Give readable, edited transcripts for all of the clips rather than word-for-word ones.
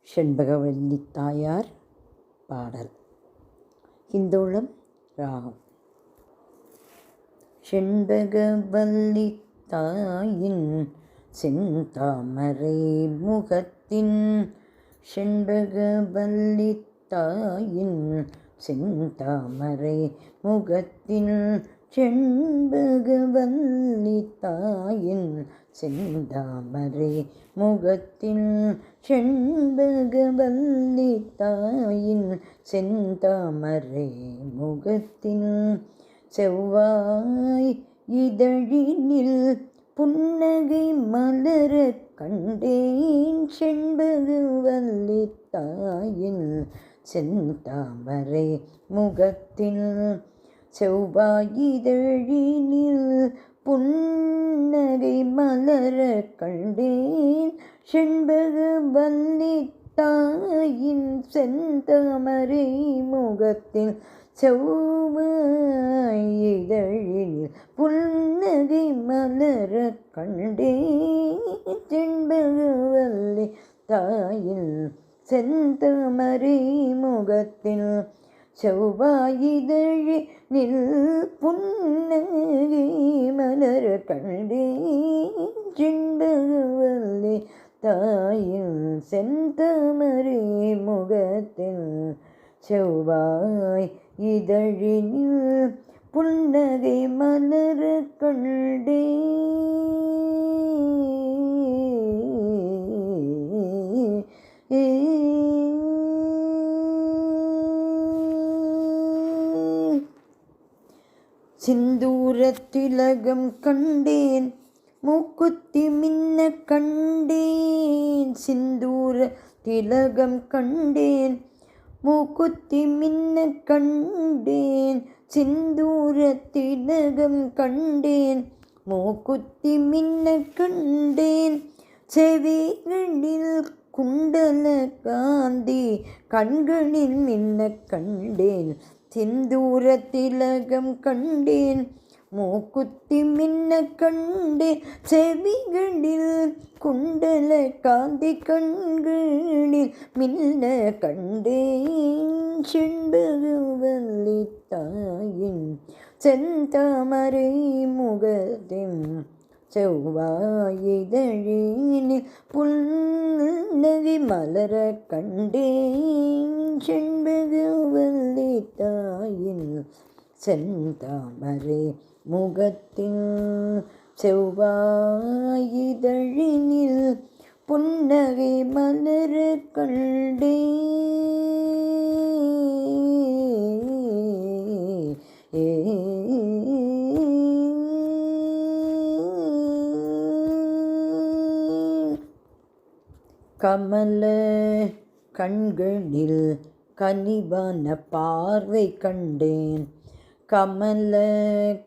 செண்பகவல்லி தாயார் பாடல். ஹிந்தோளம் ராகம். செண்பகவல்லி தாயின் செந்தாமரை முகத்தின், செண்பகவல்லி தாயின் செந்தாமரை முகத்தின், செண்பகவல்லி தாயின் செந்தாமரை முகத்தின், செண்பகவல்லி தாயின் செந்தாமரை முகத்தின், செவ்வாய் இதழினில் புன்னகை மலரக் கண்டேன், செண்பகவல்லி தாயின் செந்தாமரை முகத்தின், செவ்வாய் இதழினில் புன்னகை மலரக் கண்டேன், செண்பகவல்லி தாயின் செந்தாமரை முகத்தில், செவ்வாய் இதழில் புன்னகை மலரக் கண்டேன், செண்பகவல்லி தாயின் செந்தாமரை முகத்தில், செவ்வாய் இதழில் புன்னகை மலரக் கண்டேன், செண்பகவல்லி தாயின் செந்தாமரை முகத்தில், செவ்வாய் இதழினில் புன்னகை மலரக் கண்டேன். சிந்தூரத் திலகம் கண்டேன், மூக்குத்தி மின்னக் கண்டேன், சிந்தூரத் திலகம் கண்டேன், மூக்குத்தி மின்னக் கண்டேன், சிந்தூரத் திலகம் கண்டேன், மூக்குத்தி மின்னக் கண்டேன், செவிகளில் குண்டல காந்தி கண்களில் மின்னக் கண்டேன், சிந்தூரத் திலகம் கண்டேன், மூக்குத்தி மின்னக் கண்டேன், செவிகளில் குண்டல காந்தி கண்களில் மின்ன கண்டேன், செண்பகவல்லி தாயின் செந்தாமரை முகத்தின், செவ்வாய் இதழினில் புன்னகை மலரக் கண்டேன், செண்பகவல்லி தாயின் செந்தாமரை முகத்தின், செவ்வாய் இதழினில் புன்னகை மலரக் கண்டேன். கமல கண்களில் கனிவான பார்வை கண்டேன், கமல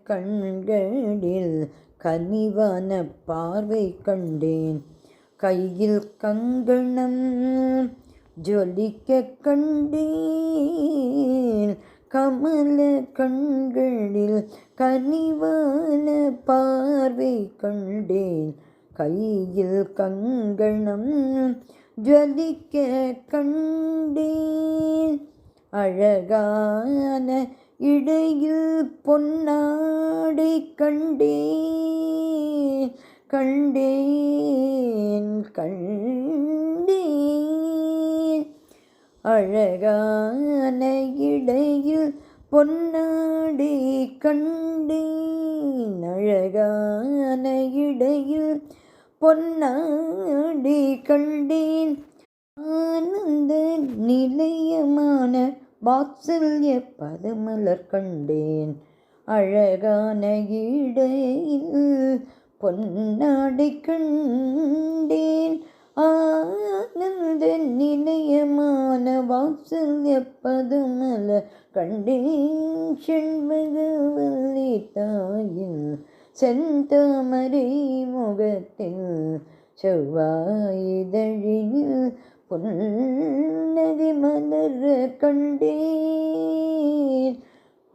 கண்களில் கனிவான பார்வை கண்டேன், கையில் கங்கணம் ஜொலிக்க கண்டேன், கமல கண்களில் கனிவான பார்வை கண்டேன், கையில் கங்கணம் ஜொலிக்க கண்டேன், அழகான இடையில் பொன்னாடை கண்டேன், கண்டேன் கண்டேன், அழகான இடையில் பொன்னாடை கண்டேன், அழகான இடையில் பொன்னாடை கண்டேன், ஆனந்த நிலையமான வாத்சல்ய பதமலர் கண்டேன், அழகான இடையில் பொன்னாடை கண்டேன், ஆனந்த நிலையமான வாத்சல்ய பதமலர் கண்டேன், செண்பகவல்லி தாயின் செந்தாமரை முகத்தில், செவ்வாய் இதழினில் புன்னகை மலரக் கண்டேன்,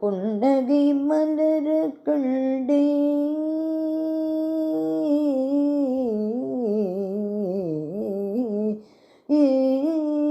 புன்னகை மலரக் கண்டேன். கண்டேன்.